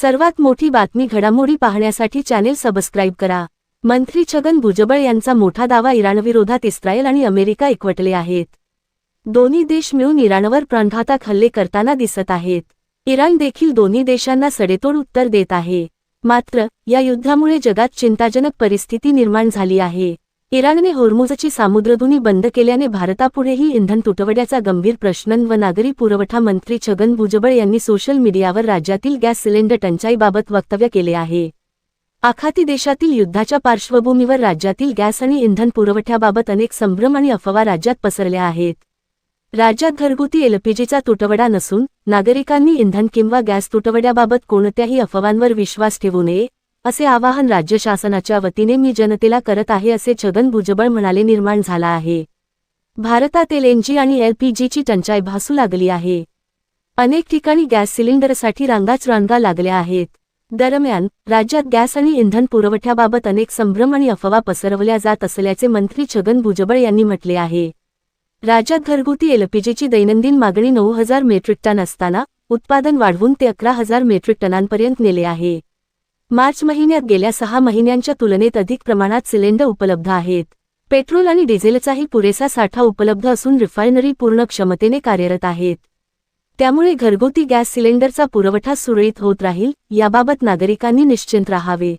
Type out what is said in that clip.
सर्वात मोठी बातमी घडामोडी पाहण्यासाठी चॅनेल सबस्क्राईब करा। मंत्री छगन भुजबळ यांचा मोठा दावा इराणविरोधात इस्रायल आणि अमेरिका एकवटले आहेत। दोन्ही देश मिळून इराणवर प्राणघातक हल्ले करताना दिसत आहेत। इराण देखील दोन्ही देशांना सडेतोड उत्तर देत आहे। मात्र या युद्धामुळे जगात चिंताजनक परिस्थिती निर्माण झाली आहे। इराणने होर्मुझची सामुद्रधुनी बंद केल्याने भारतापुढेही इंधन तुटवड्याचा गंभीर प्रश्न व नागरी पुरवठा मंत्री छगन भुजबळ यांनी सोशल मीडियावर राज्यातील गॅस सिलेंडर टंचाईबाबत वक्तव्य केले आहे। आखाती देशातील युद्धाच्या पार्श्वभूमीवर राज्यातील गॅस आणि इंधन पुरवठ्याबाबत अनेक संभ्रम आणि अफवा राज्यात पसरल्या आहेत। राज्यात घरगुती एलपीजीचा तुटवडा नसून नागरिकांनी इंधन किंवा गॅस तुटवड्याबाबत कोणत्याही अफवांवर विश्वास ठेवू नये असे आवाहन राज्य शासनाच्या वतीने मी जनतेला करत आहे, असे छगन भुजबळ म्हणाले। निर्माण झाला आहे भारतात एलएनजी आणि एलपीजीची टंचाई भासू लागली आहे। अनेक ठिकाणी गॅस सिलेंडरसाठी रांगा लागल्या आहेत। दरम्यान राज्यात गॅस आणि इंधन पुरवठ्याबाबत अनेक संभ्रम आणि अफवा पसरवल्या जात असल्याचे मंत्री छगन भुजबळ यांनी म्हटले आहे। राज्यात घरगुती एलपीजीची दैनंदिन मागणी 9,000 मेट्रिक टन असताना उत्पादन वाढवून ते 11,000 मेट्रिक टनांपर्यंत नेले आहे। मार्च महिन्यात गेल्या 6 महिन्यांच्या तुलनेत अधिक प्रमाणात सिलेंडर उपलब्ध आहेत। पेट्रोल आणि डिझेलचाही पुरेसा साठा उपलब्ध असून रिफायनरी पूर्ण क्षमतेने कार्यरत आहेत। त्यामुळे घरगुती गॅस सिलेंडरचा पुरवठा सुरळीत होत राहील याबाबत नागरिकांनी निश्चिंत राहावे।